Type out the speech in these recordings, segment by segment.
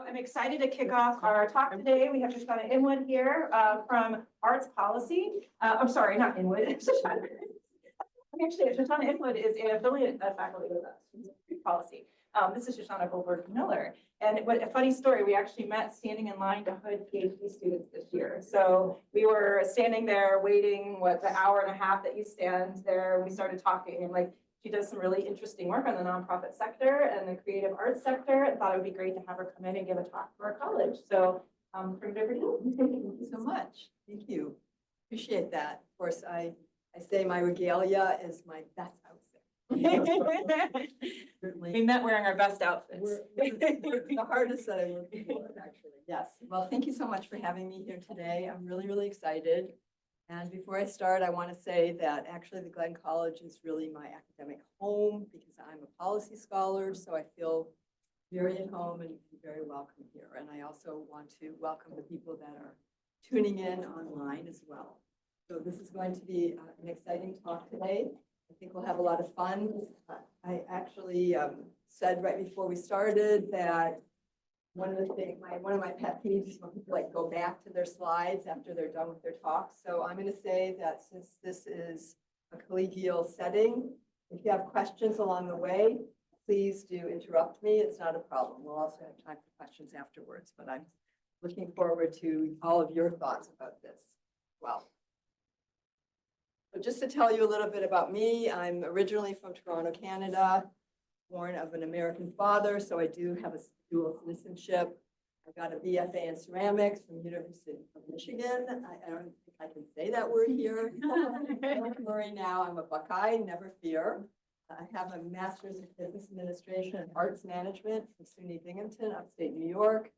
I'm excited to kick off our talk today. We have Shoshanah Inwood here from Arts Policy. I'm sorry, not Inwood. Shoshanah. Actually, Shoshanah Inwood is an affiliate faculty with us. Policy. This is Shoshanah Goldberg-Miller. And what a funny story, we actually met standing in line to hood PhD students this year. So we were standing there waiting, the hour and a half that you stand there. We started talking and she does some really interesting work on the nonprofit sector and the creative arts sector. I thought it would be great to have her come in and give a talk for our college. So turn it over to you. Thank you so much. Thank you. Appreciate that. Of course, I say my regalia is my best outfit. We met wearing our best outfits. We're the hardest that I work for, actually. Yes. Well, thank you so much for having me here today. I'm really, really excited. And before I start, I want to say that actually the Glenn College is really my academic home because I'm a policy scholar, so I feel very at home and very welcome here. And I also want to welcome the people that are tuning in online as well. So this is going to be an exciting talk today. I think we'll have a lot of fun. I actually said right before we started that one of my pet peeves is when people go back to their slides after they're done with their talk. So I'm going to say that since this is a collegial setting, if you have questions along the way, please do interrupt me. It's not a problem. We'll also have time for questions afterwards, but I'm looking forward to all of your thoughts about this as well. So just to tell you a little bit about me, I'm originally from Toronto, Canada, born of an American father, so I do have a dual citizenship. I got a BFA in ceramics from the University of Michigan. I don't think I can say that word here. Don't worry now, I'm a Buckeye, never fear. I have a master's in business administration and arts management from SUNY Binghamton, upstate New York.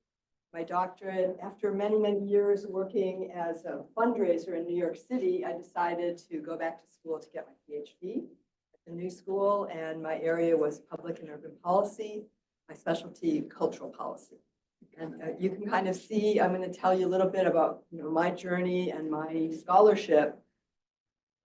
My doctorate, after many, many years working as a fundraiser in New York City, I decided to go back to school to get my PhD at the new school, and my area was public and urban policy, my specialty, cultural policy. And you can kind of see, I'm going to tell you a little bit about my journey and my scholarship.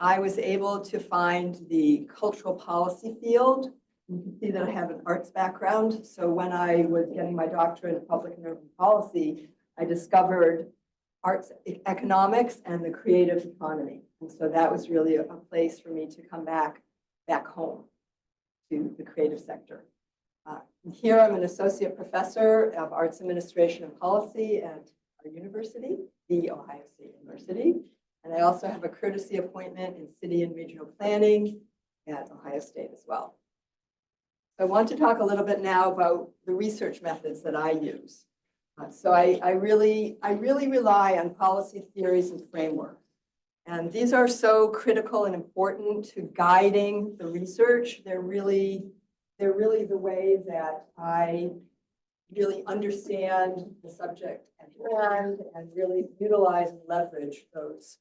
I was able to find the cultural policy field. You can see that I have an arts background. So when I was getting my doctorate in public and urban policy, I discovered arts economics and the creative economy. And so that was really a place for me to come back home to the creative sector. Here I'm an associate professor of arts administration and policy at our university, the Ohio State University. And I also have a courtesy appointment in city and regional planning at Ohio State as well. I want to talk a little bit now about the research methods that I use. So I really rely on policy theories and frameworks. And these are so critical and important to guiding the research. They're really the way that I really understand the subject at hand and really utilize and leverage those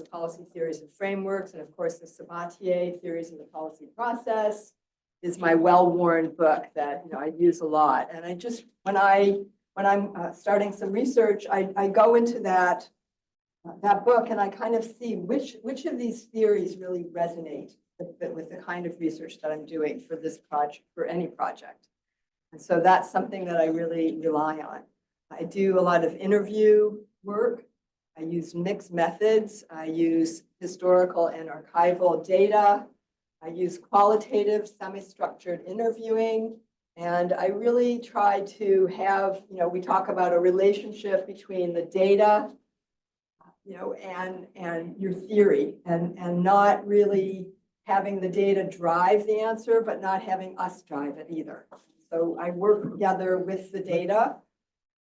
policy theories and frameworks. And of course, the Sabatier theories of the policy process is my well-worn book that I use a lot. And I just, when I'm starting some research, I go into that book and I kind of see which of these theories really resonate with the kind of research that I'm doing for this project, for any project. And so that's something that I really rely on. I do a lot of interview work. I use mixed methods. I use historical and archival data. I use qualitative, semi-structured interviewing. And I really try to have, we talk about a relationship between the data, and your theory, and not really having the data drive the answer, but not having us drive it either. So I work together with the data.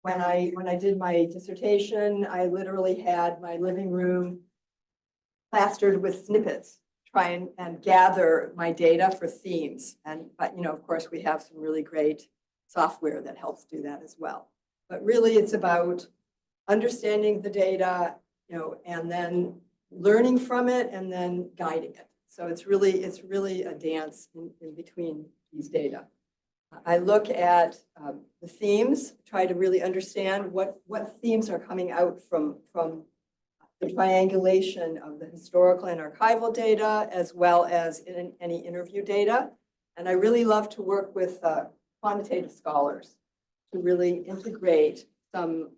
When I did my dissertation, I literally had my living room plastered with snippets, try and gather my data for themes. But of course, we have some really great software that helps do that as well. But really, it's about understanding the data, and then learning from it and then guiding it. So it's really a dance in between these data. I look at the themes, try to really understand what themes are coming out from the triangulation of the historical and archival data, as well as in any interview data. And I really love to work with quantitative scholars to really integrate some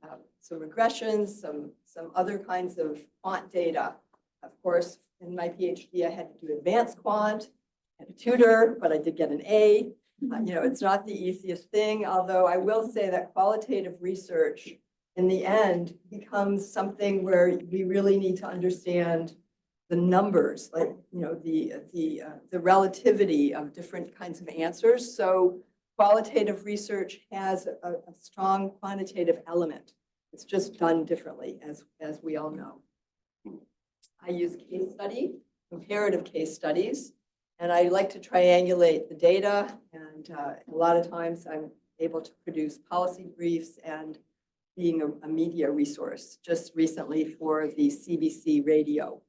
regressions, some other kinds of quant data. Of course, in my PhD, I had to do advanced quant, I had a tutor, but I did get an A. It's not the easiest thing, although I will say that qualitative research in the end becomes something where we really need to understand the numbers, like, the relativity of different kinds of answers. So qualitative research has a strong quantitative element. It's just done differently, as we all know. I use case study, comparative case studies, and I like to triangulate the data. And a lot of times I'm able to produce policy briefs and being a media resource. Just recently for the CBC radio,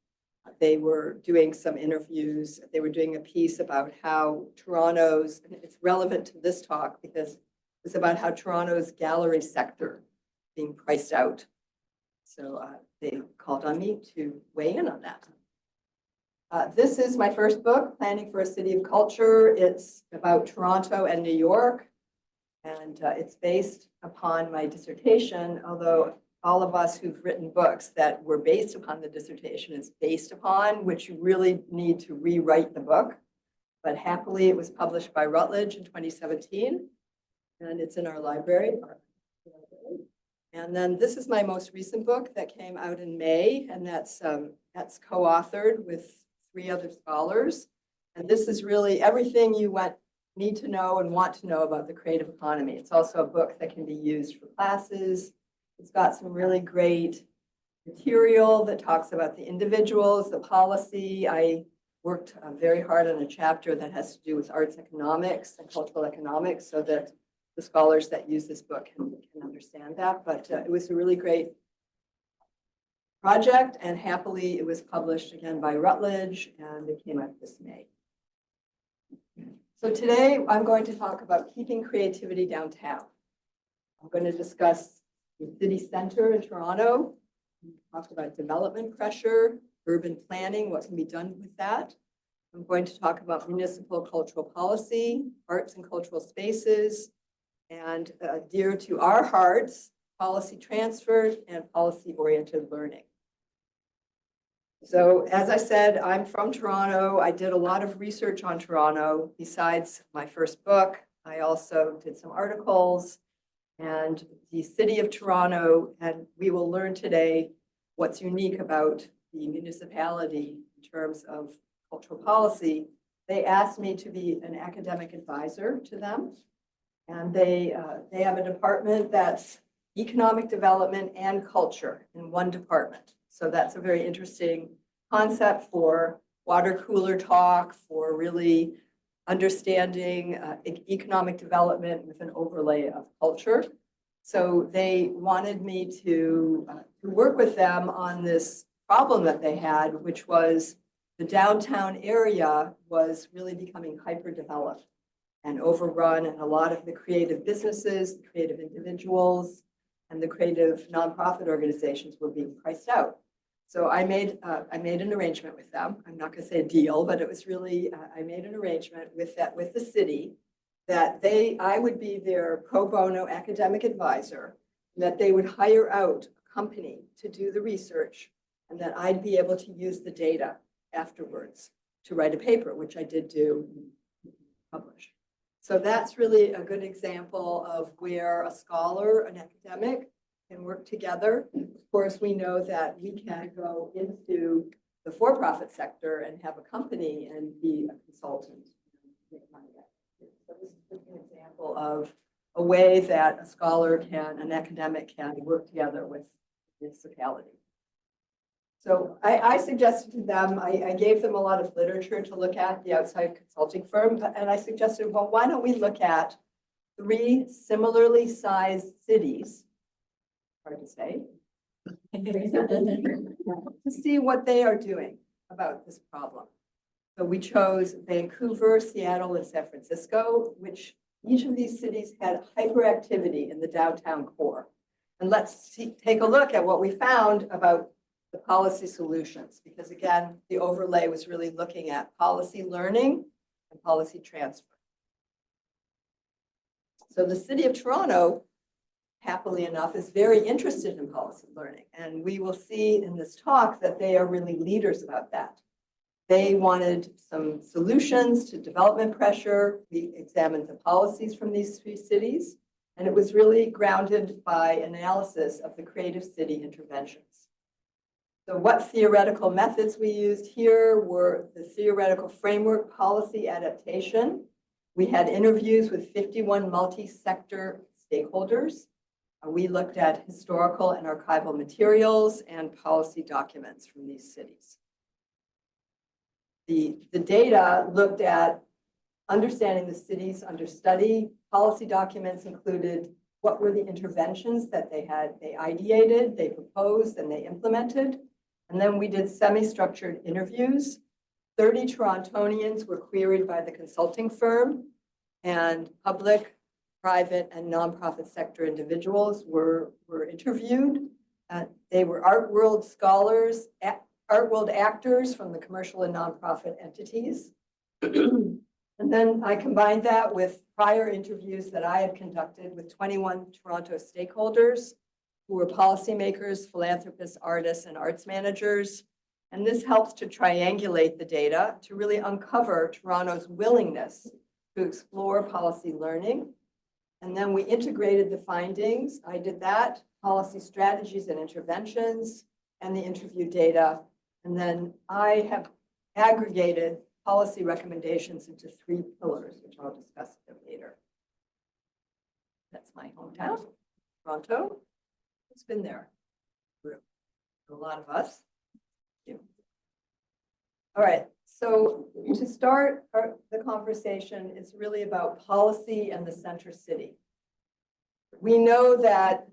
they were doing some interviews. They were doing a piece about how Toronto's, and it's relevant to this talk because it's about how Toronto's gallery sector being priced out. So they called on me to weigh in on that. This is my first book, Planning for a City of Culture. It's about Toronto and New York, and it's based upon my dissertation, although all of us who've written books that were based upon the dissertation is based upon, which you really need to rewrite the book. But happily, it was published by Routledge in 2017, and it's in our library. And then this is my most recent book that came out in May, and that's co-authored with 3 other scholars. And this is really everything you need to know and want to know about the creative economy. It's also a book that can be used for classes. It's got some really great material that talks about the individuals, the policy. I worked very hard on a chapter that has to do with arts economics and cultural economics so that the scholars that use this book can understand that. But it was a really great project, and happily it was published again by Routledge, and it came out this May. So today I'm going to talk about keeping creativity downtown. I'm going to discuss the city center in Toronto. We talked about development pressure, urban planning, what can be done with that. I'm going to talk about municipal cultural policy, arts and cultural spaces, and dear to our hearts, policy transfer and policy-oriented learning. So as I said, I'm from Toronto. I did a lot of research on Toronto. Besides my first book, I also did some articles, and the city of Toronto, and we will learn today what's unique about the municipality in terms of cultural policy. They asked me to be an academic advisor to them. And they have a department that's economic development and culture in one department. So that's a very interesting concept for water cooler talk, for really understanding economic development with an overlay of culture. So they wanted me to work with them on this problem that they had, which was the downtown area was really becoming hyper-developed and overrun, and a lot of the creative businesses, the creative individuals, and the creative nonprofit organizations were being priced out. So I made an arrangement with them. I'm not going to say a deal, but it was really I made an arrangement with the city that I would be their pro bono academic advisor, and that they would hire out a company to do the research, and that I'd be able to use the data afterwards to write a paper, which I did do and publish. So that's really a good example of where a scholar, an academic, can work together. Of course, we know that we can go into the for-profit sector and have a company and be a consultant and make money. So this is just an example of a way that a scholar an academic can work together with the municipality. So I suggested to them, I gave them a lot of literature to look at, the outside consulting firm, and I suggested, well, why don't we look at 3 similarly sized cities, hard to say, to see what they are doing about this problem. So we chose Vancouver, Seattle, and San Francisco, which each of these cities had hyperactivity in the downtown core. And let's take a look at what we found about the policy solutions, because again, the overlay was really looking at policy learning and policy transfer. So the city of Toronto happily enough, is very interested in policy learning. And we will see in this talk that they are really leaders about that. They wanted some solutions to development pressure. We examined the policies from these 3 cities, and it was really grounded by analysis of the creative city interventions. So what theoretical methods we used here were the theoretical framework policy adaptation. We had interviews with 51 multi-sector stakeholders. We looked at historical and archival materials and policy documents from these cities. The data looked at understanding the cities under study. Policy documents included what were the interventions that they ideated, they proposed, and they implemented. And then we did semi-structured interviews. 30 Torontonians were queried by the consulting firm, and public, private, and nonprofit sector individuals were interviewed. They were art world scholars, art world actors from the commercial and nonprofit entities. And then I combined that with prior interviews that I had conducted with 21 Toronto stakeholders who were policymakers, philanthropists, artists, and arts managers. And this helps to triangulate the data to really uncover Toronto's willingness to explore policy learning. And then we integrated the findings. I did that, policy strategies and interventions, and the interview data. And then I have aggregated policy recommendations into 3 pillars, which I'll discuss a bit later. That's my hometown, Toronto. Who's been there? A lot of us. All right, so to start the conversation, it's really about policy and the center city. We know that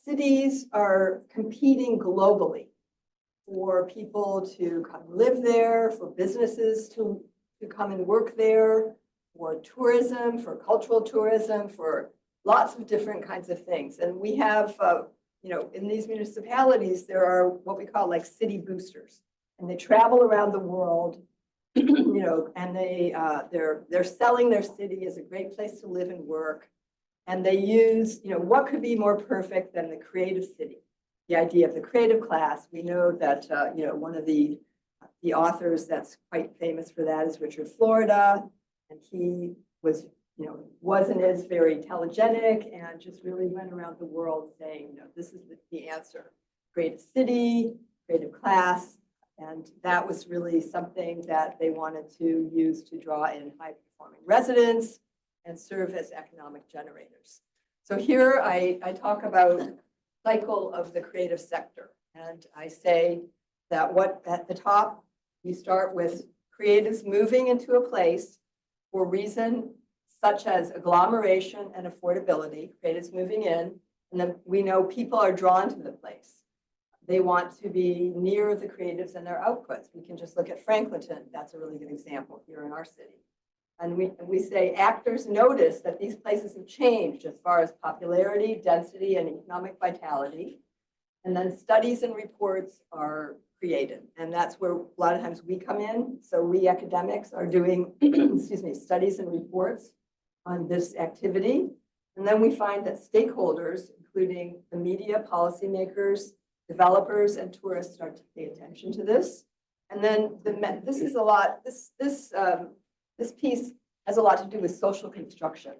cities are competing globally for people to come live there, for businesses to come and work there, for tourism, for cultural tourism, for lots of different kinds of things. And we have, in these municipalities, there are what we call like city boosters, and they travel around the world, and they're selling their city as a great place to live and work. And they use, what could be more perfect than the creative city? The idea of the creative class. We know that, one of the authors that's quite famous for that is Richard Florida, and he was and is very telegenic and just really went around the world saying, this is the answer. Creative city, creative class, and that was really something that they wanted to use to draw in high-performing residents and serve as economic generators. So here I talk about cycle of the creative sector. And I say that at the top, you start with creatives moving into a place for reason such as agglomeration and affordability, creatives moving in, and then we know people are drawn to the place. They want to be near the creatives and their outputs. We can just look at Franklinton. That's a really good example here in our city. And we say actors notice that these places have changed as far as popularity, density, and economic vitality. And then studies and reports are created. And that's where a lot of times we come in. So we academics are doing, studies and reports on this activity. And then we find that stakeholders, including the media, policymakers, developers, and tourists start to pay attention to this. And then this piece has a lot to do with social construction,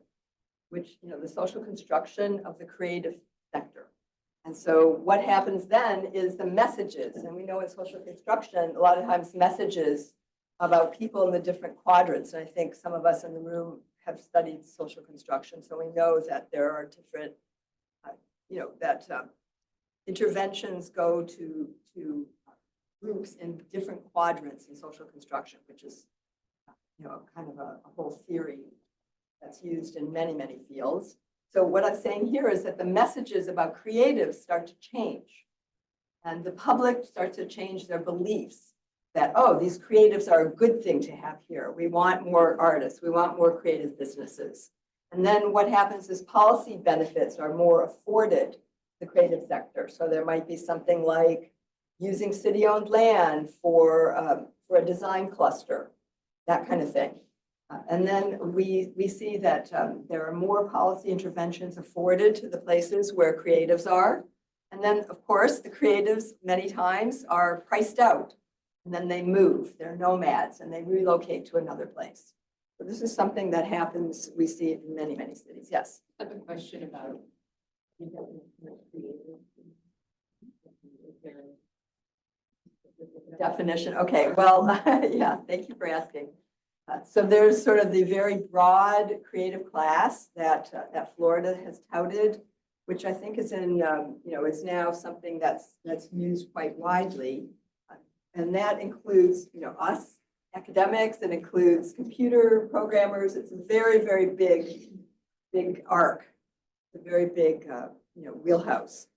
which, the social construction of the creative sector. And so what happens then is the messages, and we know in social construction, a lot of times messages about people in the different quadrants. And I think some of us in the room have studied social construction. So we know that there are different, interventions go to groups in different quadrants in social construction, which is kind of a whole theory that's used in many, many fields. So what I'm saying here is that the messages about creatives start to change, and the public starts to change their beliefs that, oh, these creatives are a good thing to have here. We want more artists. We want more creative businesses. And then what happens is policy benefits are more afforded the creative sector. So there might be something like using city-owned land for a design cluster, that kind of thing. And then we see that there are more policy interventions afforded to the places where creatives are. And then, of course, the creatives many times are priced out. And then they move, they're nomads, and they relocate to another place. So this is something that happens, we see it in many, many cities. Yes? I have a question about. Definition. Okay, well, yeah, thank you for asking. So there's sort of the very broad creative class that that Florida has touted, which I think is in, is now something that's used quite widely. And that includes, us academics, it includes computer programmers. It's a very, very big arc, a very big, wheelhouse.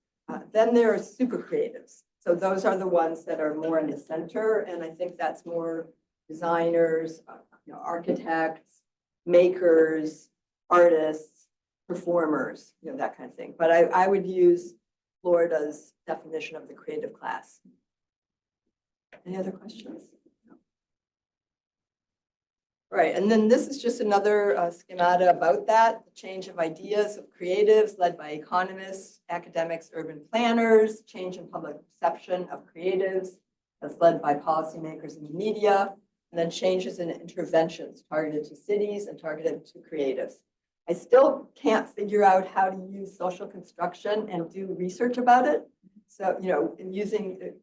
Then there are super creatives. So those are the ones that are more in the center. And I think that's more designers, architects, makers, artists, performers, that kind of thing. But I would use Florida's definition of the creative class. Any other questions? No. Right, and then this is just another schemata about that, the change of ideas of creatives led by economists, academics, urban planners, change in public perception of creatives that's led by policymakers in the media, and then changes in interventions targeted to cities and targeted to creatives. I still can't figure out how to use social construction and do research about it. So, using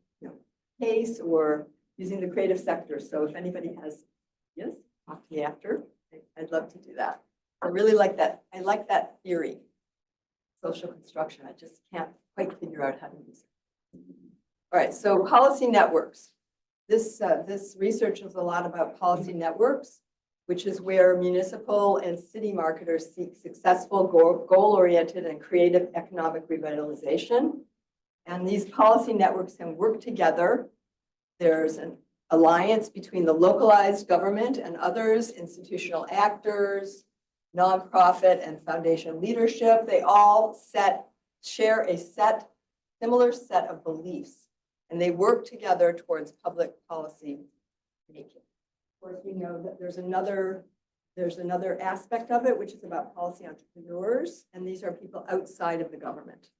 case or using the creative sector. So if anybody has ideas, talk to me after. I'd love to do that. I really like that. I like that theory, social construction. I just can't quite figure out how to use it. All right, so policy networks. This research is a lot about policy networks, which is where municipal and city marketers seek successful goal-oriented and creative economic revitalization. And these policy networks can work together. There's an alliance between the localized government and others, institutional actors, nonprofit and foundation leadership. They all share a similar set of beliefs, and they work together towards public policy making. Of course, we know that there's another aspect of it, which is about policy entrepreneurs, and these are people outside of the government.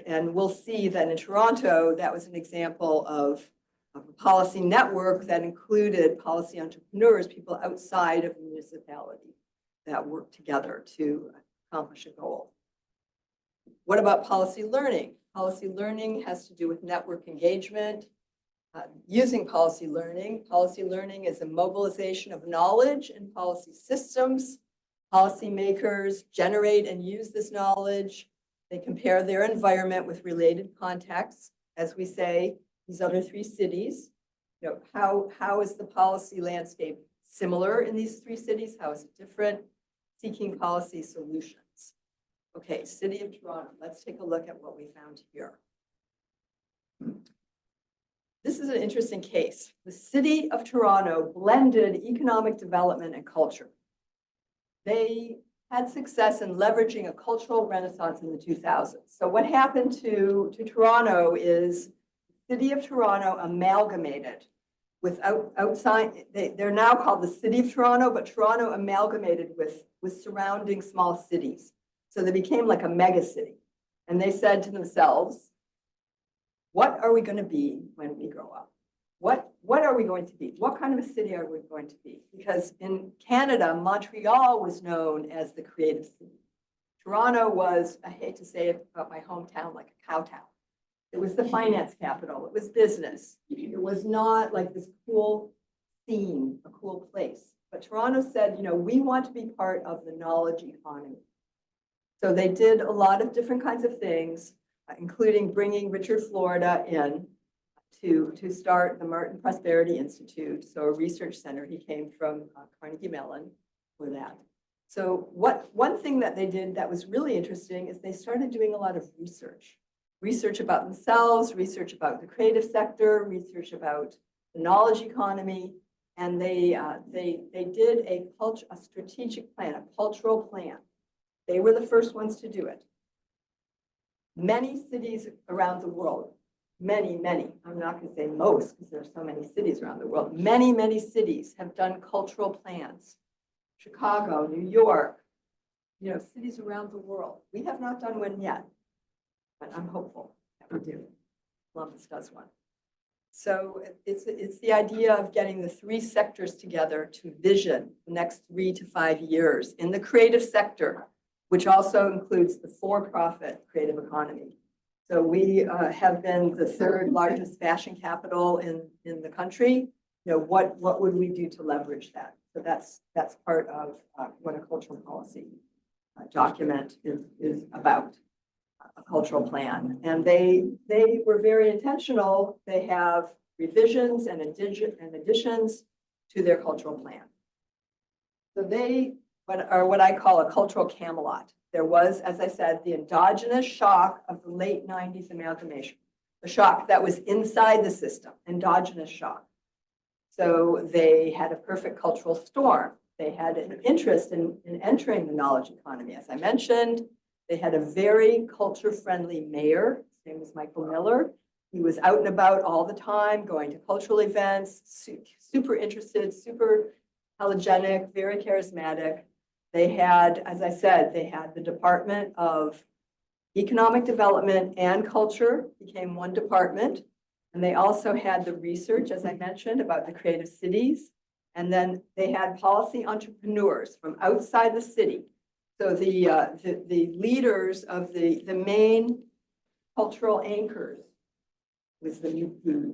And we'll see that in Toronto, that was an example of a policy network that included policy entrepreneurs, people outside of the municipality that work together to accomplish a goal. What about policy learning? Policy learning has to do with network engagement. Using policy learning is a mobilization of knowledge in policy systems. Policymakers generate and use this knowledge. They compare their environment with related contexts. As we say, these other three cities, how is the policy landscape similar in these three cities? How is it different? Seeking policy solutions. Okay, City of Toronto. Let's take a look at what we found here. This is an interesting case. The City of Toronto blended economic development and culture. They had success in leveraging a cultural renaissance in the 2000s. So what happened to Toronto is the City of Toronto amalgamated with outside, they're now called the City of Toronto, but Toronto amalgamated with surrounding small cities. So they became like a mega city. And they said to themselves, what are we going to be when we grow up? What are we going to be? What kind of a city are we going to be? Because in Canada, Montreal was known as the creative city. Toronto was, I hate to say it about my hometown, like a cow town. It was the finance capital. It was business. It was not like this cool scene, a cool place. But Toronto said, we want to be part of the knowledge economy. So they did a lot of different kinds of things, including bringing Richard Florida in to start the Martin Prosperity Institute, so a research center. He came from Carnegie Mellon for that. So one thing that they did that was really interesting is they started doing a lot of research about themselves, research about the creative sector, research about the knowledge economy, and they did a strategic plan, a cultural plan. They were the first ones to do it. Many cities around the world, many, I'm not going to say most because there are so many cities around the world, many cities have done cultural plans Chicago, New York, cities around the world. We have not done one yet, but I'm hopeful that we do. Columbus does one. So it's the idea of getting the three sectors together to vision the next 3 to 5 years in the creative sector, which also includes the for-profit creative economy. So we have been the third largest fashion capital in the country. What would we do to leverage that? So that's part of what a cultural policy document is about. A cultural plan, and they were very intentional. They have revisions and additions to their cultural plan. So they are what I call a cultural Camelot. There was, as I said, the endogenous shock of the late 90s amalgamation, the shock that was inside the system, endogenous shock. So they had a perfect cultural storm. They had an interest in entering the knowledge economy, as I mentioned. They had a very culture-friendly mayor. His name was Michael Miller. He was out and about all the time, going to cultural events, super interested, super telegenic, very charismatic. They had, as I said, they had the Department of Economic Development and Culture became one department. And they also had the research, as I mentioned, about the creative cities. And then they had policy entrepreneurs from outside the city. So the leaders of the main cultural anchors was the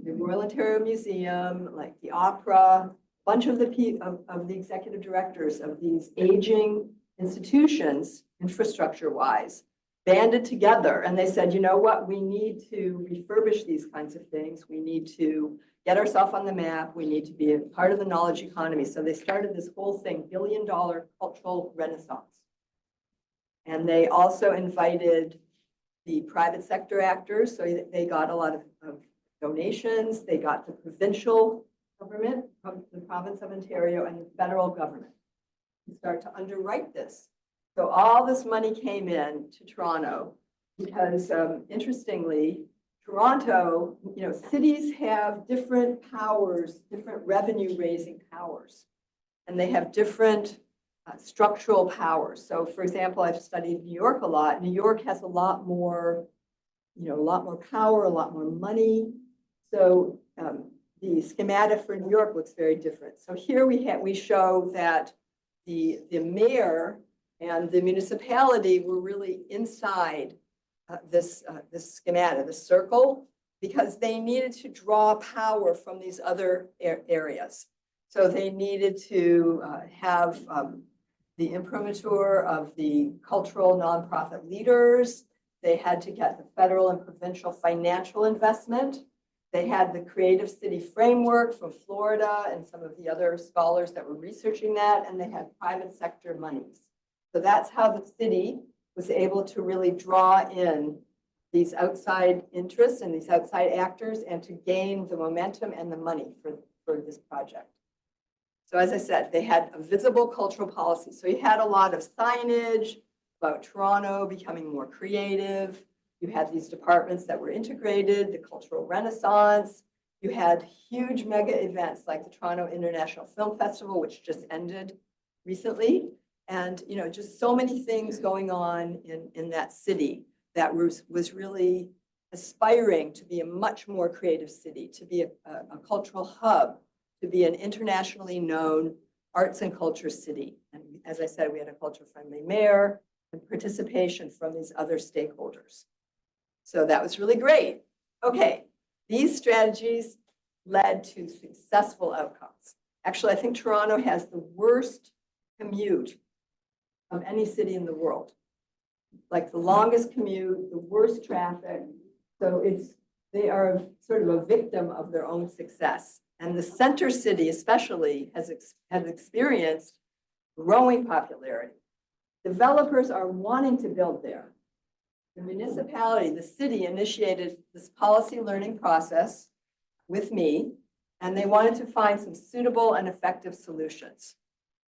Royal Ontario Museum, like the Opera, a bunch of the executive directors of these aging institutions, infrastructure-wise, banded together. And they said, you know what, we need to refurbish these kinds of things. We need to get ourselves on the map. We need to be a part of the knowledge economy. So they started this whole thing, billion-dollar cultural renaissance. And they also invited the private sector actors. So they got a lot of donations. They got the provincial government from the province of Ontario and the federal government to start to underwrite this. So all this money came in to Toronto because interestingly, Toronto, cities have different powers, different revenue raising powers, and they have different structural powers. So for example, I've studied New York a lot. New York has a lot more power, a lot more money. So the schematic for New York looks very different. So here we show that the mayor and the municipality were really inside this schematic, the circle, because they needed to draw power from these other areas. So they needed to have the imprimatur of the cultural nonprofit leaders. They had to get the federal and provincial financial investment. They had the creative city framework from Florida and some of the other scholars that were researching that, and they had private sector monies. So that's how the city was able to really draw in these outside interests and these outside actors and to gain the momentum and the money for this project. So as I said, they had a visible cultural policy. So you had a lot of signage about Toronto becoming more creative. You had these departments that were integrated, the cultural renaissance. You had huge mega events like the Toronto International Film Festival, which just ended recently. And just so many things going on in that city that was really aspiring to be a much more creative city, to be a cultural hub, to be an internationally known arts and culture city. And as I said, we had a culture-friendly mayor and participation from these other stakeholders. So that was really great. Okay, these strategies led to successful outcomes. Actually, I think Toronto has the worst commute of any city in the world. Like the longest commute, the worst traffic. So they are sort of a victim of their own success. And the center city especially has experienced growing popularity. Developers are wanting to build there. The municipality, the city initiated this policy learning process with me, and they wanted to find some suitable and effective solutions.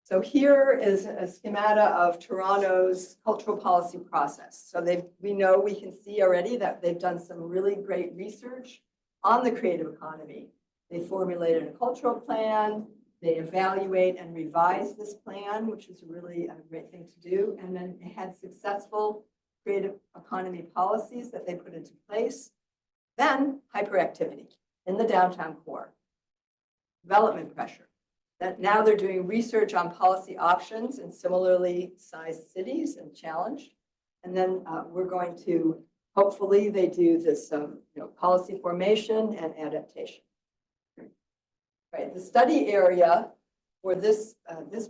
So here is a schemata of Toronto's cultural policy process. So we can see already that they've done some really great research on the creative economy. They formulated a cultural plan. They evaluate and revise this plan, which is really a great thing to do, and then had successful creative economy policies that they put into place. Then hyperactivity in the downtown core, development pressure. That now they're doing research on policy options in similarly sized cities and challenged. And then we're going to, hopefully they do this policy formation and adaptation. Right, the study area for this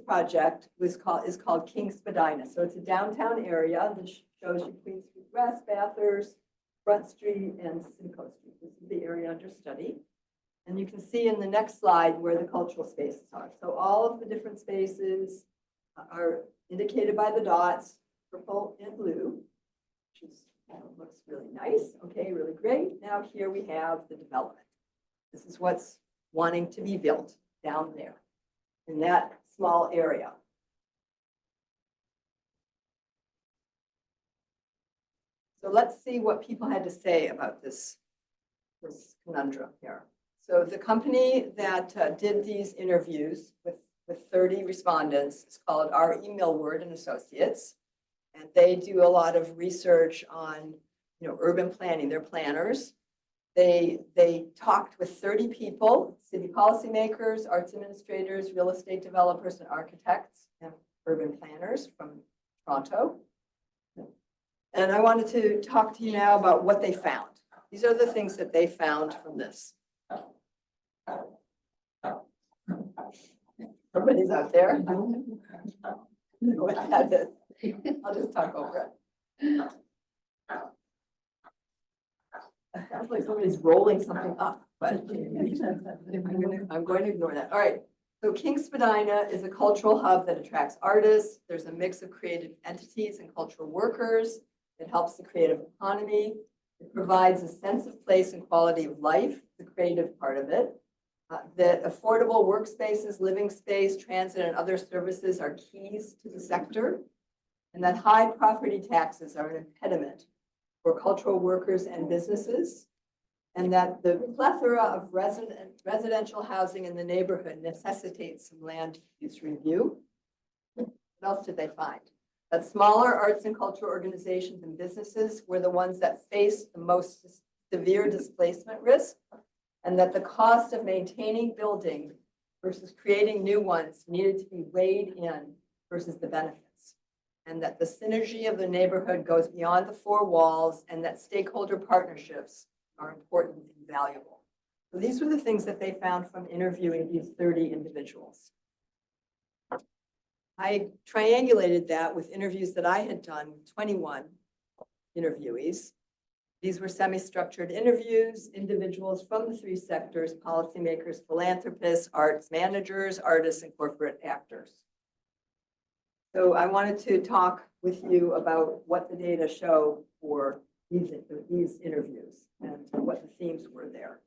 project is called King Spadina. So it's a downtown area that shows you Queen Street West, Bathurst, Front Street, and Simcoe Street. This is the area under study. And you can see in the next slide where the cultural spaces are. So all of the different spaces are indicated by the dots, purple and blue, which is, looks really nice. Okay, really great. Now here we have the development. This is what's wanting to be built down there in that small area. So let's see what people had to say about this conundrum here. So the company that did these interviews with 30 respondents is called R.E. Millward and Associates. And they do a lot of research on, urban planning. They're planners. They talked with 30 people, city policymakers, arts administrators, real estate developers, and architects, and urban planners from Toronto. And I wanted to talk to you now about what they found. These are the things that they found from this. Somebody's out there. I'll just talk over it. It sounds like somebody's rolling something up, but I'm going to ignore that. All right. So King Spadina is a cultural hub that attracts artists. There's a mix of creative entities and cultural workers. It helps the creative economy. It provides a sense of place and quality of life, the creative part of it. That affordable workspaces, living space, transit, and other services are keys to the sector. And that high property taxes are an impediment for cultural workers and businesses, and that the plethora of residential housing in the neighborhood necessitates some land use review. What else did they find? That smaller arts and cultural organizations and businesses were the ones that faced the most severe displacement risk, and that the cost of maintaining buildings versus creating new ones needed to be weighed in versus the benefits. And that the synergy of the neighborhood goes beyond the four walls, and that stakeholder partnerships are important and valuable. So these were the things that they found from interviewing these 30 individuals. I triangulated that with interviews that I had done with 21 interviewees. These were semi-structured interviews, individuals from the three sectors: policymakers, philanthropists, arts managers, artists, and corporate actors. So I wanted to talk with you about what the data show for these interviews and what the themes were there.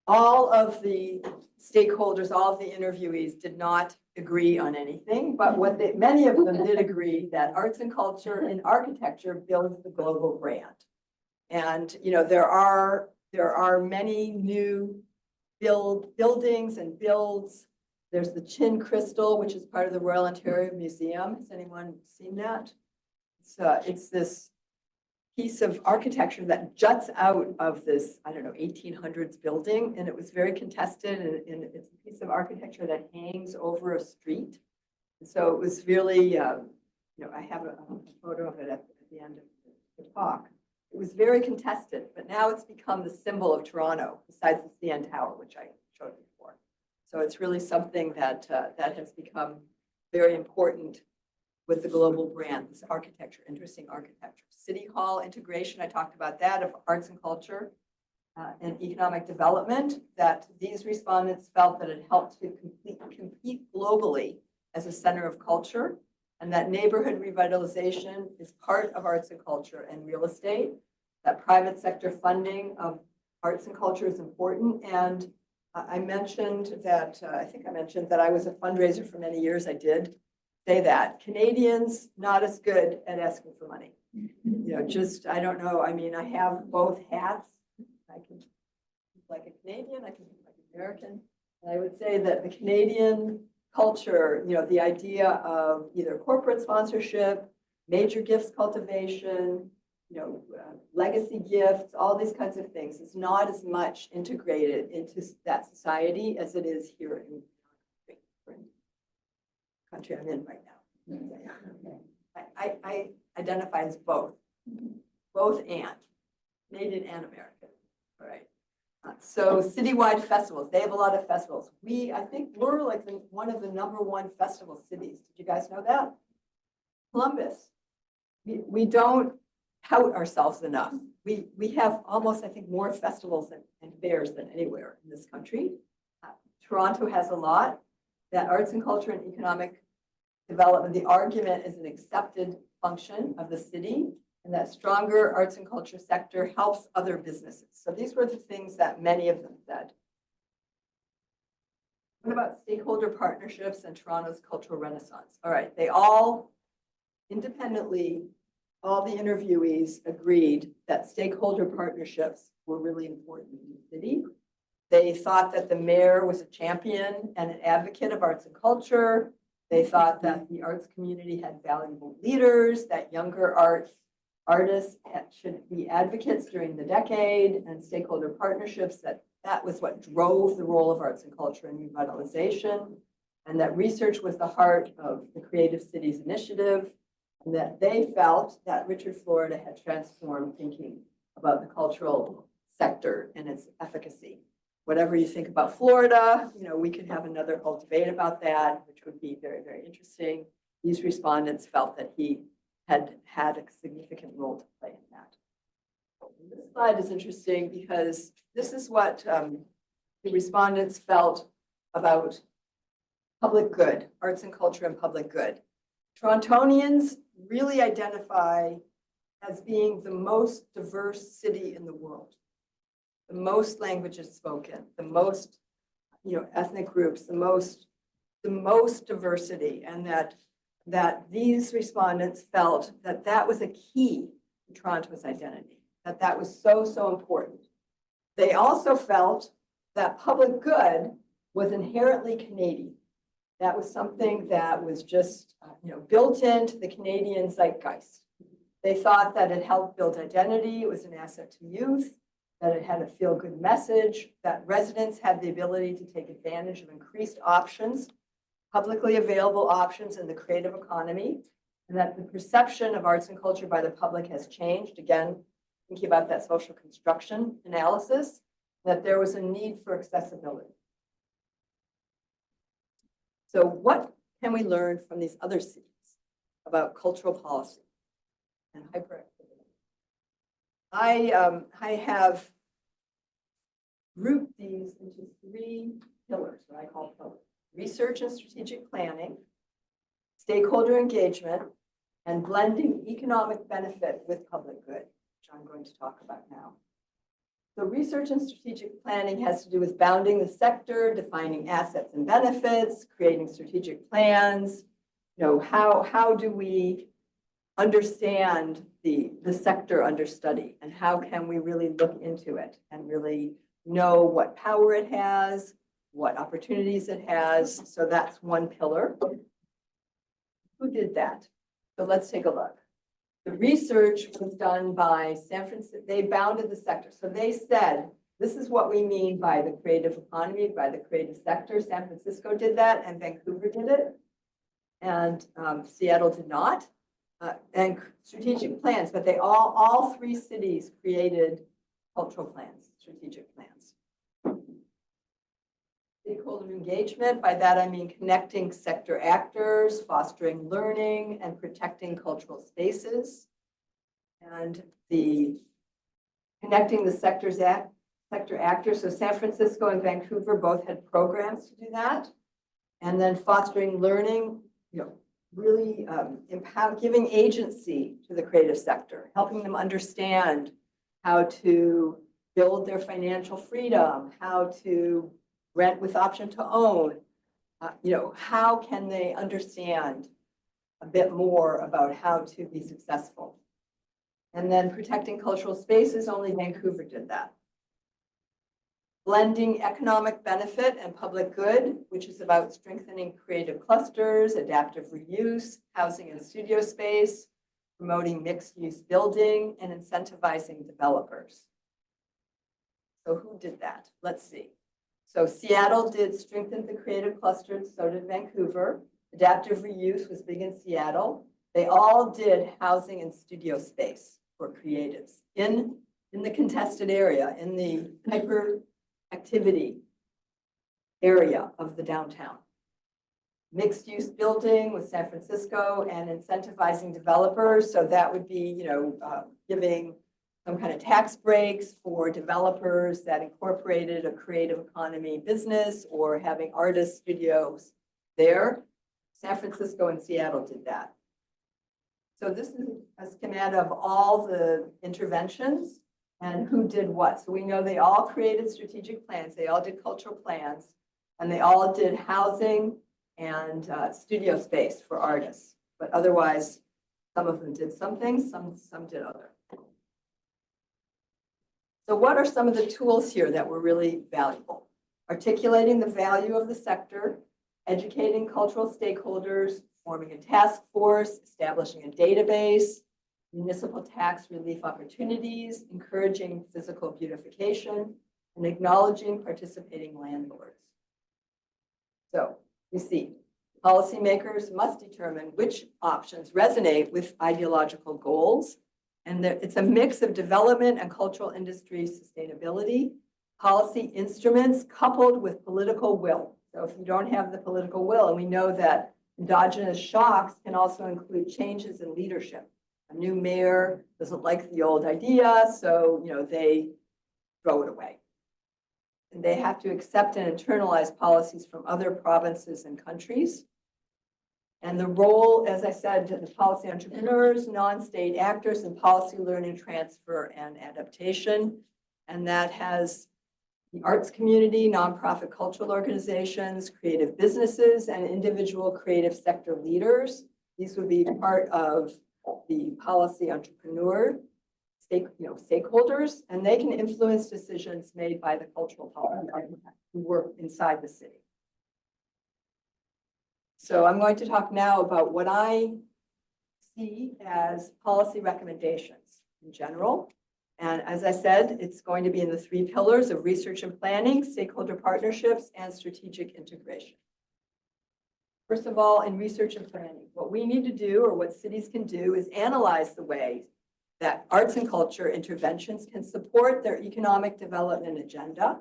All of the stakeholders, all of the interviewees did not agree on anything, but many of them did agree that arts and culture and architecture builds the global brand. And there are many new buildings and builds. There's the Chin Crystal, which is part of the Royal Ontario Museum. Has anyone seen that? It's this piece of architecture that juts out of this, 1800s building, and it was very contested, and it's a piece of architecture that hangs over a street. And so it was really, I have a photo of it at the end of the talk. It was very contested, but now it's become the symbol of Toronto, besides the CN Tower, which I showed before. So it's really something that has become very important with the global brand, this architecture, interesting architecture. City Hall integration, I talked about that, of arts and culture and economic development, that these respondents felt that it helped to compete globally as a center of culture, and that neighborhood revitalization is part of arts and culture and real estate, that private sector funding of arts and culture is important. And I mentioned that, I think I mentioned that I was a fundraiser for many years. I did say that. Canadians, not as good at asking for money. I don't know. I mean, I have both hats. I can be like a Canadian, I can be like an American. I would say that the Canadian culture, the idea of either corporate sponsorship, major gifts cultivation, legacy gifts, all these kinds of things is not as much integrated into that society as it is here in the country I'm in right now. I identify as both and Canadian and American. All right. So citywide festivals, they have a lot of festivals. I think we're like one of the #1 festival cities. Did you guys know that? Columbus. We don't tout ourselves enough. We have almost, I think, more festivals and fairs than anywhere in this country. Toronto has a lot. That arts and culture and economic development, the argument is an accepted function of the city, and that stronger arts and culture sector helps other businesses. So these were the things that many of them said. What about stakeholder partnerships and Toronto's cultural renaissance? All right, they all independently, all the interviewees agreed that stakeholder partnerships were really important in the city. They thought that the mayor was a champion and an advocate of arts and culture. They thought that the arts community had valuable leaders, that younger artists should be advocates during the decade, and stakeholder partnerships, that was what drove the role of arts and culture in revitalization, and that research was the heart of the Creative Cities Initiative, and that they felt that Richard Florida had transformed thinking about the cultural sector and its efficacy. Whatever you think about Florida, we could have another whole debate about that, which would be very, very interesting. These respondents felt that he had a significant role to play in that. This slide is interesting because this is what the respondents felt about public good, arts and culture and public good. Torontonians really identify as being the most diverse city in the world. The most languages spoken, the most, ethnic groups, the most diversity, and that these respondents felt that was a key to Toronto's identity, that was so important. They also felt that public good was inherently Canadian. That was something that was just, built into the Canadian zeitgeist. They thought that it helped build identity, it was an asset to youth, that it had a feel-good message, that residents had the ability to take advantage of increased options, publicly available options in the creative economy, and that the perception of arts and culture by the public has changed. Again, thinking about that social construction analysis, that there was a need for accessibility. So what can we learn from these other cities about cultural policy and hyperactivity? I have grouped these into 3 pillars, what I call pillars: research and strategic planning, stakeholder engagement, and blending economic benefit with public good, which I'm going to talk about now. So research and strategic planning has to do with bounding the sector, defining assets and benefits, creating strategic plans. How do we understand the sector under study, and how can we really look into it and really know what power it has, what opportunities it has? So that's one pillar. Who did that? So let's take a look. The research was done by San Francisco. They bounded the sector. So they said, this is what we mean by the creative economy, by the creative sector. San Francisco did that, and Vancouver did it, and Seattle did not. And strategic plans, but they all 3 cities created cultural plans, strategic plans. Stakeholder engagement, by that I mean connecting sector actors, fostering learning, and protecting cultural spaces. And the connecting the sector actors, so San Francisco and Vancouver both had programs to do that. And then fostering learning, really giving agency to the creative sector, helping them understand how to build their financial freedom, how to rent with option to own. How can they understand a bit more about how to be successful? And then protecting cultural spaces, only Vancouver did that. blending economic benefit and public good, which is about strengthening creative clusters, adaptive reuse, housing and studio space, promoting mixed-use building, and incentivizing developers. So who did that? Let's see. So Seattle did strengthen the creative clusters, so did Vancouver. Adaptive reuse was big in Seattle. They all did housing and studio space for creatives in the contested area, in the hyperactivity area of the downtown. Mixed use building with San Francisco and incentivizing developers. So that would be, giving some kind of tax breaks for developers that incorporated a creative economy business or having artist studios there. San Francisco and Seattle did that. So this is a schematic of all the interventions and who did what. So we know they all created strategic plans. They all did cultural plans, and they all did housing and studio space for artists. But otherwise, some of them did some things, some did other. So what are some of the tools here that were really valuable? Articulating the value of the sector, educating cultural stakeholders, forming a task force, establishing a database, municipal tax relief opportunities, encouraging physical beautification, and acknowledging participating landlords. So we see policymakers must determine which options resonate with ideological goals. And it's a mix of development and cultural industry sustainability, policy instruments coupled with political will. So if you don't have the political will, and we know that endogenous shocks can also include changes in leadership. A new mayor doesn't like the old idea, so they throw it away. And they have to accept and internalize policies from other provinces and countries. And the role, as I said, to the policy entrepreneurs, non-state actors, and policy learning transfer and adaptation. And that has the arts community, nonprofit cultural organizations, creative businesses, and individual creative sector leaders. These would be part of the policy entrepreneur stakeholders, and they can influence decisions made by the cultural policy architects who work inside the city. So I'm going to talk now about what I see as policy recommendations in general. And as I said, it's going to be in the 3 pillars of research and planning, stakeholder partnerships, and strategic integration. First of all, in research and planning, what we need to do, or what cities can do, is analyze the way that arts and culture interventions can support their economic development agenda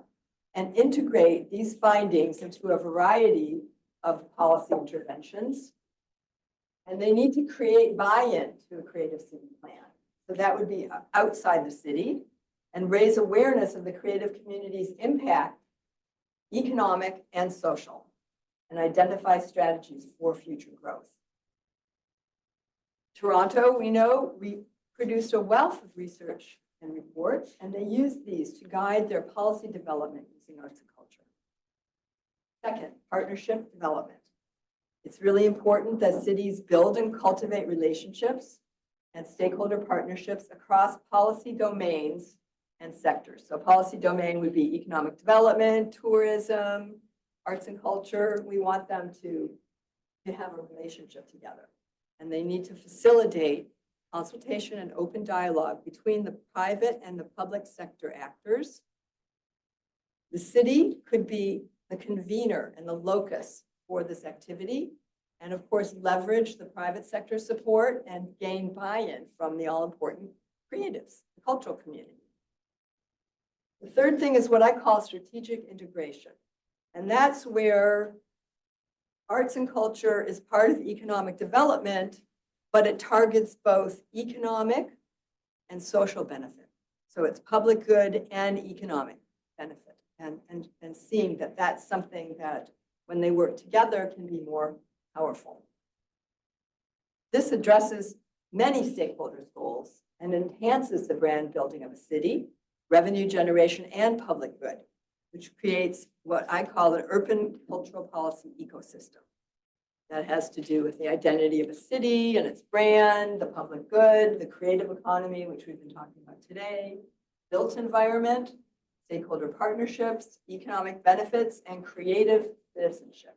and integrate these findings into a variety of policy interventions. And they need to create buy-in to a creative city plan. So that would be outside the city, and raise awareness of the creative community's impact, economic and social, and identify strategies for future growth. Toronto, we know, produced a wealth of research and reports, and they use these to guide their policy development using arts and culture. Second, partnership development. It's really important that cities build and cultivate relationships and stakeholder partnerships across policy domains and sectors. So policy domain would be economic development, tourism, arts and culture. We want them to have a relationship together. And they need to facilitate consultation and open dialogue between the private and the public sector actors. The city could be the convener and the locus for this activity, and of course, leverage the private sector support and gain buy-in from the all-important creatives, the cultural community. The third thing is what I call strategic integration. And that's where arts and culture is part of economic development, but it targets both economic and social benefit. So it's public good and economic benefit, and seeing that that's something that when they work together can be more powerful. This addresses many stakeholders' goals and enhances the brand building of a city, revenue generation, and public good, which creates what I call an urban cultural policy ecosystem. That has to do with the identity of a city and its brand, the public good, the creative economy, which we've been talking about today, built environment, stakeholder partnerships, economic benefits, and creative citizenship.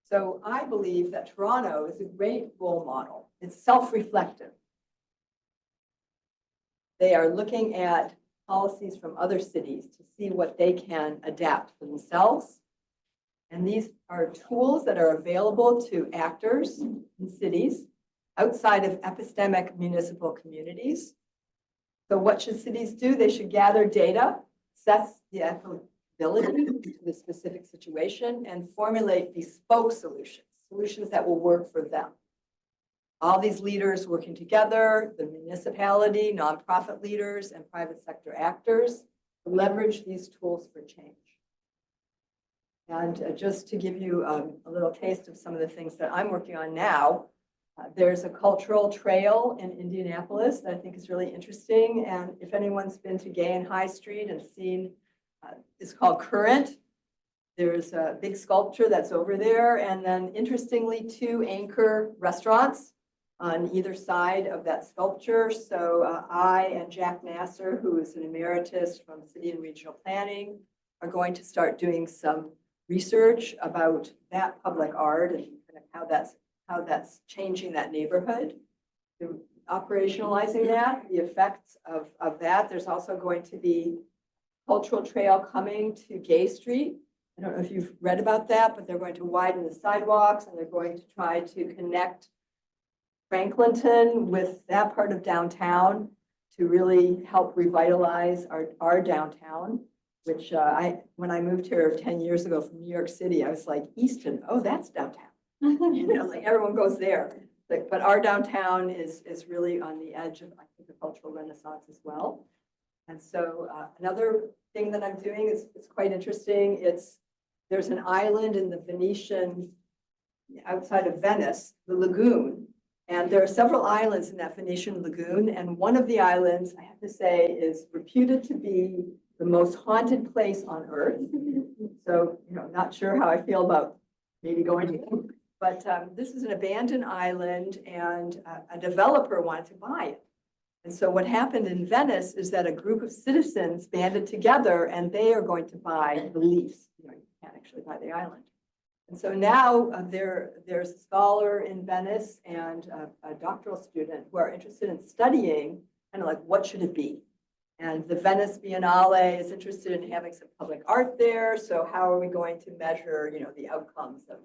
So I believe that Toronto is a great role model. It's self-reflective. They are looking at policies from other cities to see what they can adapt for themselves. And these are tools that are available to actors in cities outside of epistemic municipal communities. So what should cities do? They should gather data, assess the applicability to the specific situation, and formulate bespoke solutions that will work for them. All these leaders working together, the municipality, nonprofit leaders, and private sector actors, leverage these tools for change. And just to give you a little taste of some of the things that I'm working on now, there's a cultural trail in Indianapolis that I think is really interesting. And if anyone's been to Gay and High Street and seen, it's called Current. There's a big sculpture that's over there. And then interestingly, 2 anchor restaurants on either side of that sculpture. So I and Jack Nasser, who is an emeritus from City and Regional Planning, are going to start doing some research about that public art and kind of how that's changing that neighborhood. Operationalizing that, the effects of that. There's also going to be cultural trail coming to Gay Street. I don't know if you've read about that, but they're going to widen the sidewalks and they're going to try to connect Franklinton with that part of downtown to really help revitalize our downtown, which when I moved here 10 years ago from New York City, I was like, Easton, oh, that's downtown. Like everyone goes there. But our downtown is really on the edge of, I think, the cultural renaissance as well. And so another thing that I'm doing is it's quite interesting. There's an island in the Venetian, outside of Venice, the lagoon. And there are several islands in that Venetian lagoon. And one of the islands, I have to say, is reputed to be the most haunted place on earth. So, not sure how I feel about maybe going to, but this is an abandoned island and a developer wanted to buy it. And so what happened in Venice is that a group of citizens banded together and they are going to buy the lease. You can't actually buy the island. And so now there's a scholar in Venice and a doctoral student who are interested in studying kind of like what should it be? And the Venice Biennale is interested in having some public art there. So how are we going to measure, the outcomes of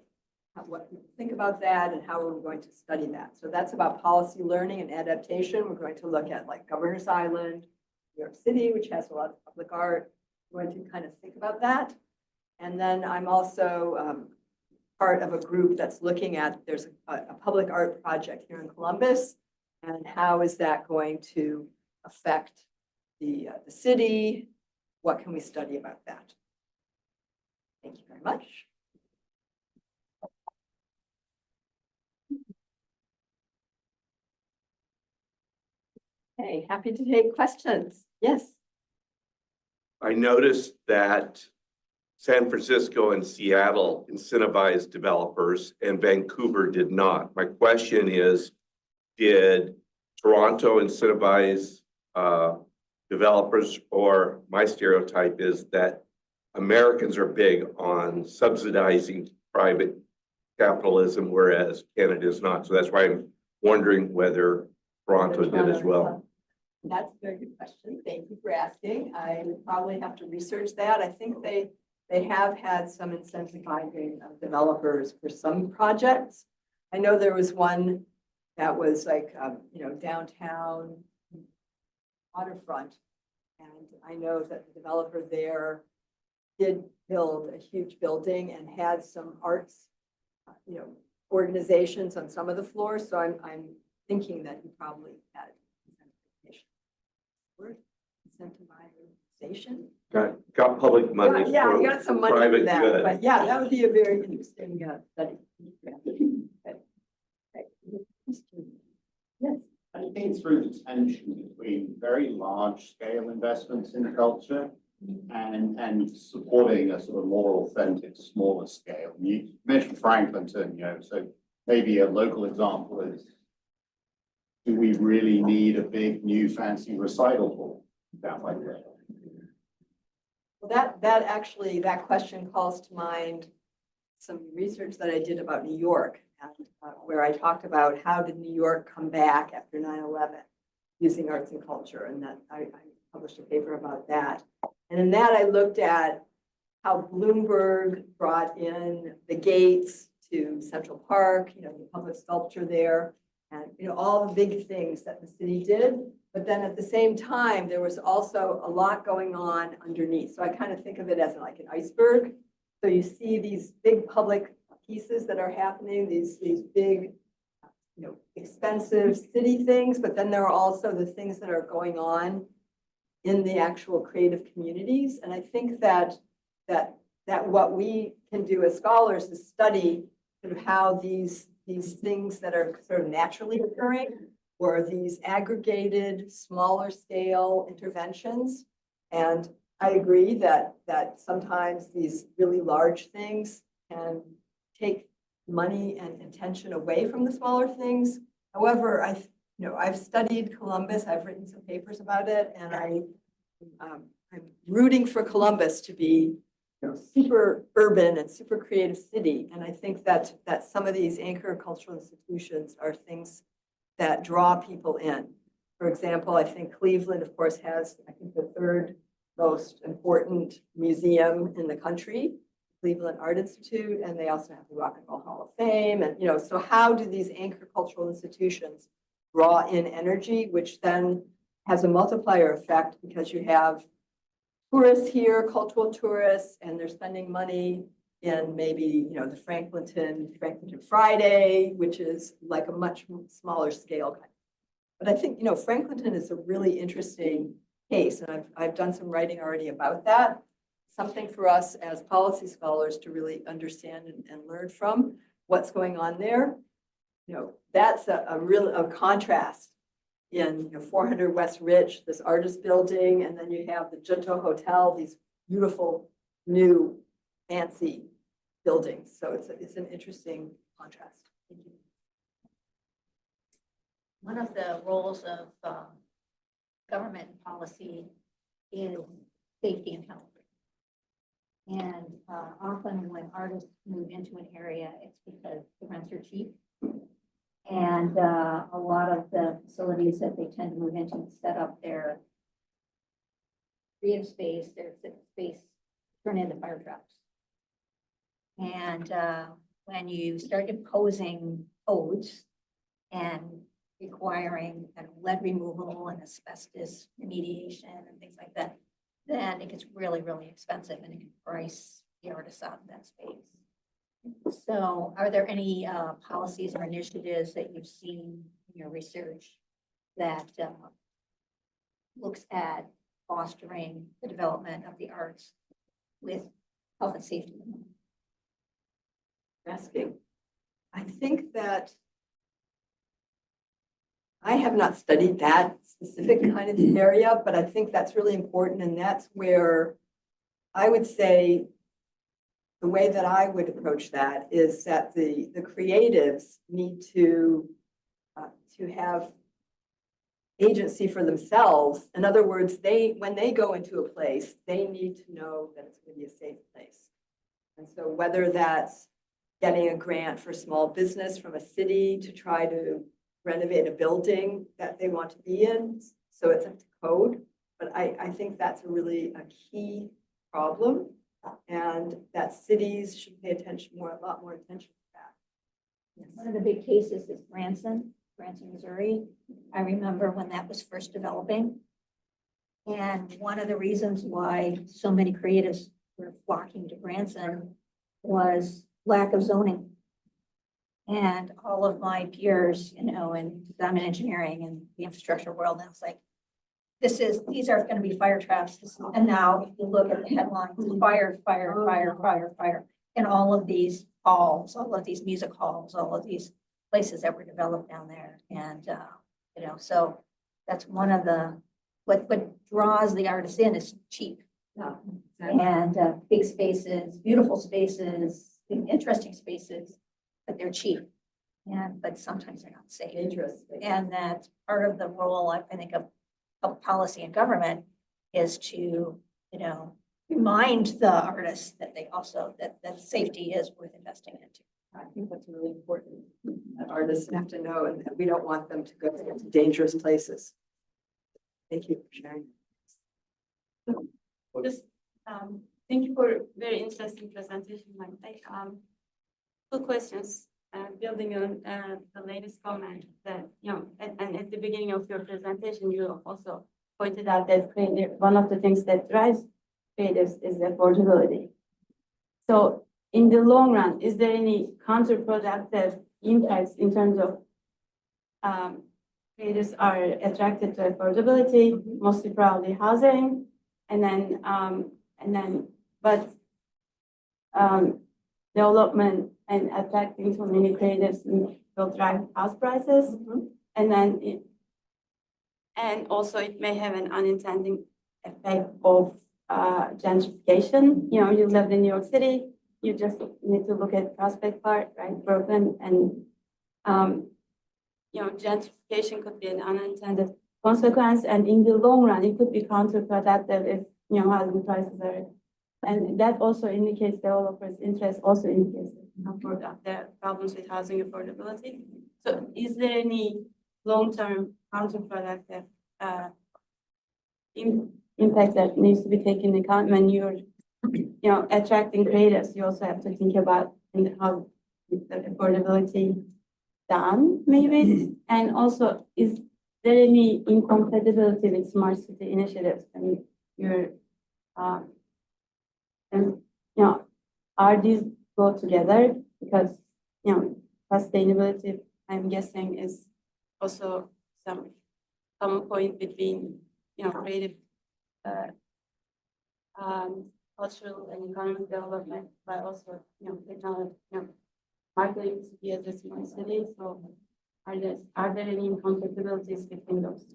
what people think about that and how are we going to study that? So that's about policy learning and adaptation. We're going to look at like Governor's Island, New York City, which has a lot of public art. We're going to kind of think about that. And then I'm also part of a group that's looking at, there's a public art project here in Columbus, and how is that going to affect the city? What can we study about that? Thank you very much. Okay, happy to take questions. Yes. I noticed that San Francisco and Seattle incentivized developers and Vancouver did not. My question is, did Toronto incentivize developers, or my stereotype is that Americans are big on subsidizing private capitalism, whereas Canada is not. So that's why I'm wondering whether Toronto did as well. That's a very good question. Thank you for asking. I would probably have to research that. I think they have had some incentivizing of developers for some projects. I know there was one that was like, downtown waterfront. And I know that the developer there did build a huge building and had some arts, organizations on some of the floors. So I'm thinking that he probably had incentivization. Got public money. Yeah, for I got some money for private that. good. But yeah, that would be a very interesting study. Yes. I think through the tension between very large scale investments in culture and supporting a sort of more authentic, smaller scale. You mentioned Franklinton, so maybe a local example is, do we really need a big new fancy recital hall? that way. Well, that question calls to mind some research that I did about New York, and where I talked about how did New York come back after 9/11 using arts and culture, and that I published a paper about that. And in that, I looked at how Bloomberg brought in the gates to Central Park, the public sculpture there, and all the big things that the city did. But then at the same time, there was also a lot going on underneath. So I kind of think of it as like an iceberg. So you see these big public pieces that are happening, these big, expensive city things, but then there are also the things that are going on in the actual creative communities. And I think that what we can do as scholars is study sort of how these things that are sort of naturally occurring, or these aggregated, smaller scale interventions. And I agree that sometimes these really large things can take money and attention away from the smaller things. However, I've studied Columbus, I've written some papers about it, and I'm rooting for Columbus to be super urban and super creative city. And I think that some of these anchor cultural institutions are things that draw people in. For example, I think Cleveland, of course, has, I think, the third most important museum in the country, Cleveland Art Institute, and they also have the Rock and Roll Hall of Fame. And, so how do these anchor cultural institutions draw in energy, which then has a multiplier effect because you have tourists here, cultural tourists, and they're spending money in maybe, the Franklinton Friday, which is like a much smaller scale. But I think, Franklinton is a really interesting case, and I've done some writing already about that. Something for us as policy scholars to really understand and learn from what's going on there. That's a real contrast in 400 West Rich, this artist building, and then you have the Junto Hotel, these beautiful new fancy buildings. So it's an interesting contrast. Thank you. One of the roles of government policy is safety and health. And often when artists move into an area, it's because the rents are cheap. And a lot of the facilities that they tend to move into set up their creative space, their civic space, turn into fire traps. And when you start imposing codes and requiring lead removal and asbestos remediation and things like that, then it gets really, really expensive and it can price the artists out of that space. So are there any policies or initiatives that you've seen in your research that looks at fostering the development of the arts with health and safety? Asking. I think that I have not studied that specific kind of area, but I think that's really important. And that's where I would say the way that I would approach that is that the creatives need to have agency for themselves. In other words, when they go into a place, they need to know that it's going to be a safe place. And so whether that's getting a grant for small business from a city to try to renovate a building that they want to be in, so it's up to code. But I think that's a key problem, and that cities should pay a lot more attention to that. Yes. One of the big cases is Branson, Missouri. I remember when that was first developing. And one of the reasons why so many creatives were flocking to Branson was lack of zoning. And all of my peers, and I'm in engineering and the infrastructure world, and I was like, these are going to be fire traps. And now if you look at the headlines, fire, fire, fire, fire, fire. And all of these halls, all of these music halls, all of these places that were developed down there. And, so that's one of what draws the artists in is cheap. Yeah, and big spaces, beautiful spaces, interesting spaces, but they're cheap. But sometimes they're not safe. dangerous. And that's part of the role, I think, of public policy and government is to, remind the artists that they also, that safety is worth investing into. I think that's really important. That artists have to know, and that we don't want them to go into dangerous places. Thank you for sharing. Just, thank you for a very interesting presentation. Two questions, building on the latest comment that, and at the beginning of your presentation, you also pointed out that one of the things that drives creatives is affordability. So in the long run, is there any counterproductive impacts in terms of creatives are attracted to affordability, mostly probably housing, but development and attracting so many creatives will drive house prices, and also it may have an unintended effect of gentrification. You live in New York City, you just need to look at Prospect Park, right, Brooklyn, and gentrification could be an unintended consequence, and in the long run, it could be counterproductive if housing prices are, and that also indicates developers' interest, also indicates the problems with housing affordability. So, is there any long-term counterproductive impact that needs to be taken into account when you're, attracting creators? You also have to think about how the affordability done, maybe, and also is there any incompatibility with smart city initiatives? I mean, are these go together? Because sustainability, I'm guessing, is also some point between creative, cultural and economic development, but also technology, marketing to be as a smart city. So, are there any incompatibilities between those?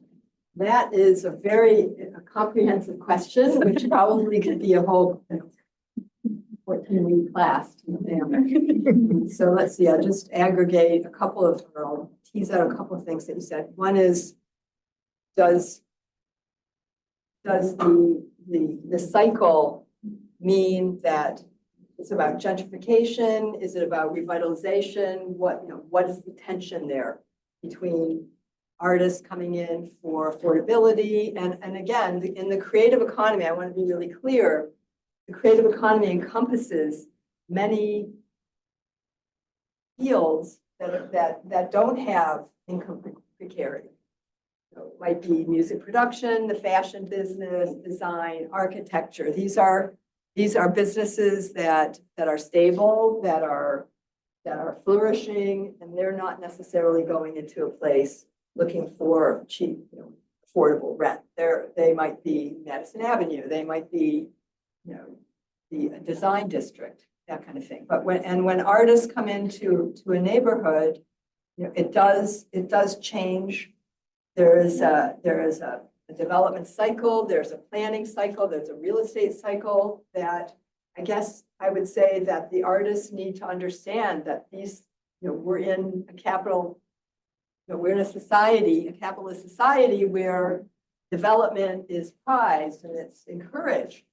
That is a very comprehensive question, which probably could be a whole 14-week class. So let's see, I'll just aggregate a couple of, or I'll tease out a couple of things that you said. One is, does the cycle mean that it's about gentrification? Is it about revitalization? What is the tension there between artists coming in for affordability? And again, in the creative economy, I want to be really clear, the creative economy encompasses many fields that don't have income precarity. So it might be music production, the fashion business, design, architecture. These are businesses that are stable, that are flourishing, and they're not necessarily going into a place looking for cheap, affordable rent. They might be Madison Avenue, they might be, the design district, that kind of thing. But when artists come into a neighborhood, it does change. There is a development cycle, there's a planning cycle, there's a real estate cycle that I guess I would say that the artists need to understand that these, we're in a capital, we're in a society, a capitalist society where development is prized and it's encouraged.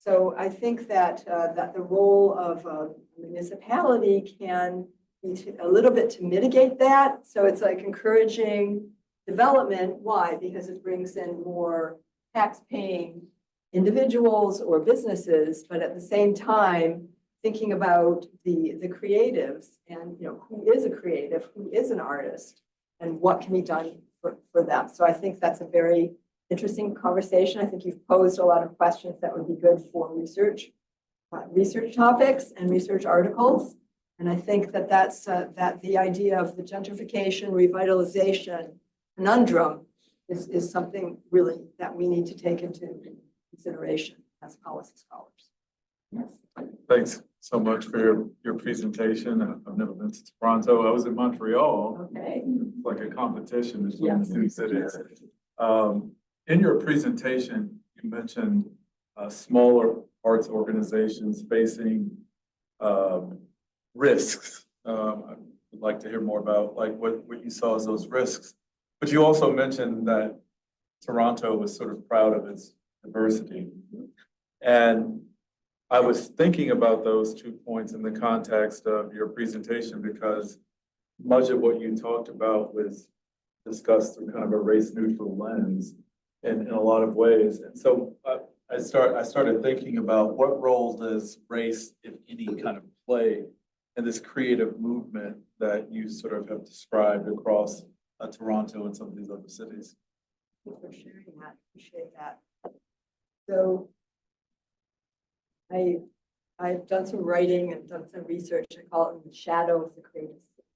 So I think that the role of a municipality can be a little bit to mitigate that. So it's like encouraging development. Why? Because it brings in more tax-paying individuals or businesses, but at the same time, thinking about the creatives and who is a creative, who is an artist, and what can be done for them. So I think that's a very interesting conversation. I think you've posed a lot of questions that would be good for research topics and research articles. And I think that's that the idea of the gentrification, revitalization conundrum is something really that we need to take into consideration as policy scholars. Yes. Thanks so much for your presentation. I've never been to Toronto. I was in Montreal. Okay. It's like a competition between Yes. the two cities. In your presentation, you mentioned smaller arts organizations facing risks. I'd like to hear more about what you saw as those risks. But you also mentioned that Toronto was sort of proud of its diversity. And I was thinking about those 2 points in the context of your presentation because much of what you talked about was discussed through kind of a race neutral lens in a lot of ways. And so I started thinking about what role does race, if any, kind of play in this creative movement that you sort of have described across Toronto and some of these other cities. Thank you for sharing that. Appreciate that. So I've done some writing and done some research. I call it the shadow of the creative city.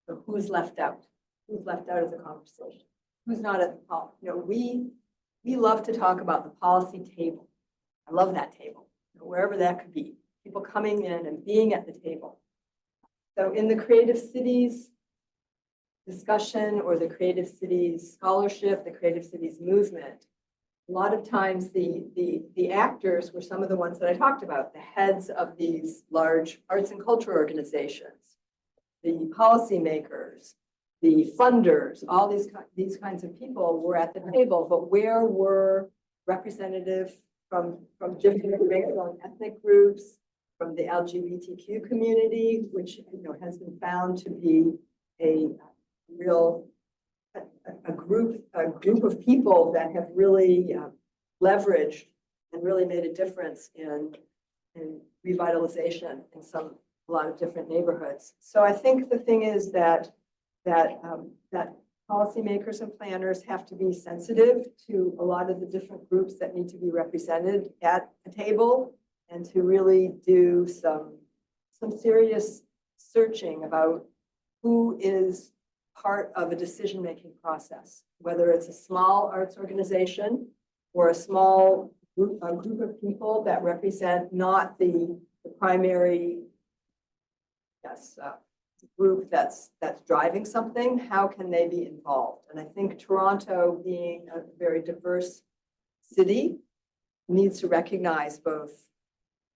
So who's left out? Who's left out of the conversation? Who's not at the top? You know, we love to talk about the policy table. I love that table, you know, wherever that could be. People coming in and being at the table. So in the creative cities discussion or the creative cities scholarship, the creative cities movement, a lot of times the actors were some of the ones that I talked about, the heads of these large arts and culture organizations, the policymakers, the funders, all these kinds of people were at the table, but where were representatives from different racial and ethnic groups, from the LGBTQ community, which, you know, has been found to be a real a group of people that have really leveraged and really made a difference in revitalization in a lot of different neighborhoods. So I think the thing is that policymakers and planners have to be sensitive to a lot of the different groups that need to be represented at a table, and to really do some serious searching about who is part of a decision-making process, whether it's a small arts organization or a small group of people that represent not the primary group that's driving something. How can they be involved? And I think Toronto, being a very diverse city, needs to recognize both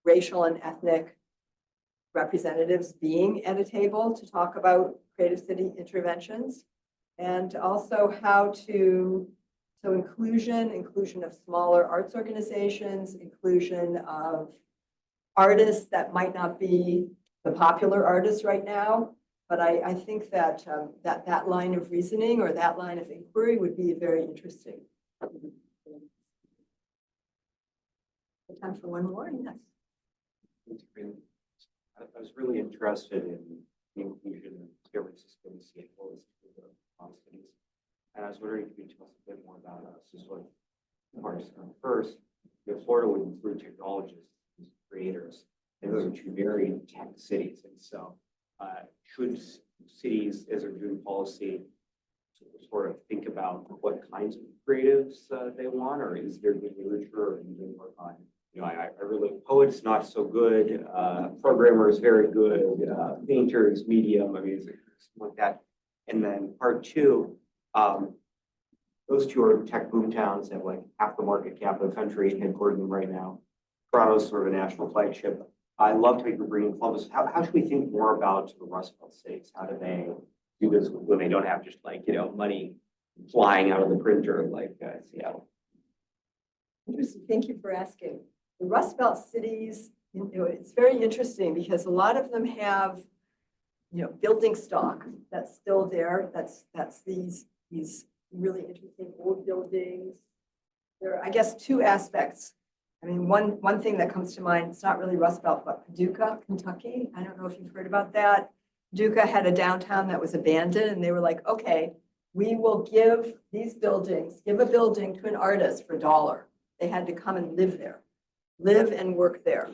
racial and ethnic representatives being at a table to talk about creative city interventions, and also how to, so inclusion of smaller arts organizations, inclusion of artists that might not be the popular artists right now. But I think that that line of reasoning or that line of inquiry would be very interesting. Time for one more, yes. I was really interested in the inclusion of San Francisco and Seattle as two of the cities. And I was wondering if you could tell us a bit more about us. Just what parts first, Florida would include technologists and creators, and those are two very tech cities. And so should cities, as they're doing policy, sort of think about what kinds of creatives they want, or is there good literature, or even work on, you know, I really, poets not so good, programmers very good, painters medium, I mean, something like that. And then part two, those two are tech boom towns that have like half the market cap of the country, headquartered them right now. Toronto's sort of a national flagship. I love to make a green Columbus. How should we think more about the Rust Belt states? How do they do this when they don't have just like, you know, money flying out of the printer like Seattle? Interesting. Thank you for asking. The Rust Belt cities, you know, it's very interesting because a lot of them have, you know, building stock that's still there. That's these really interesting old buildings. There are, I guess, two aspects. I mean, one thing that comes to mind, it's not really Rust Belt, but Paducah, Kentucky. I don't know if you've heard about that. Paducah had a downtown that was abandoned, and they were like, okay, we will give these buildings, give a building to an artist for $1. They had to come and live there, live and work there.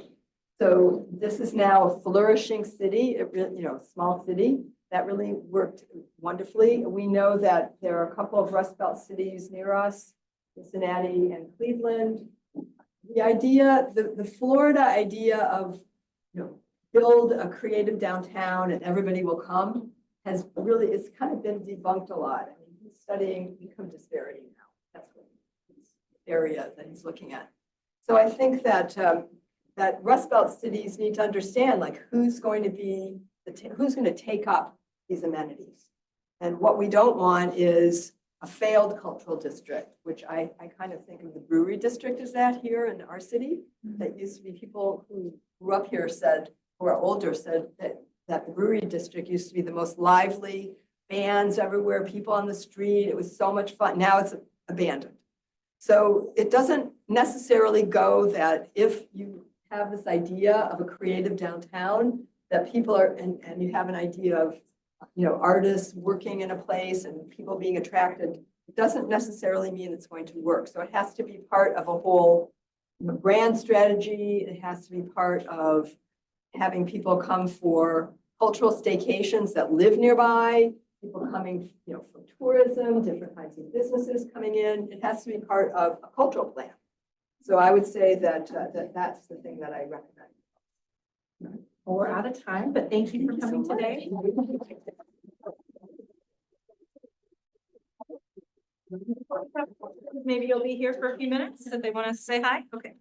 So this is now a flourishing city, you know, small city that really worked wonderfully. We know that there are a couple of Rust Belt cities near us, Cincinnati and Cleveland. The idea, the Florida idea of, you know, build a creative downtown and everybody will come has really, it's kind of been debunked a lot. I mean, he's studying income disparity now. That's what his area that he's looking at. So I think that that Rust Belt cities need to understand, like, who's going to be who's going to take up these amenities. And what we don't want is a failed cultural district, which I kind of think of the brewery district as that here in our city. That used to be people who grew up here said, who are older said that the brewery district used to be the most lively, bands everywhere, people on the street. It was so much fun. Now it's abandoned. So it doesn't necessarily go that if you have this idea of a creative downtown, that people are, and you have an idea of, you know, artists working in a place and people being attracted, it doesn't necessarily mean it's going to work. So it has to be part of a whole, you know, brand strategy. It has to be part of having people come for cultural staycations that live nearby, people coming, you know, from tourism, different kinds of businesses coming in. It has to be part of a cultural plan. So I would say that, that's the thing that I recommend. Well, we're out of time, but thank you for coming today. Maybe you'll be here for a few minutes if they want to say hi. Okay.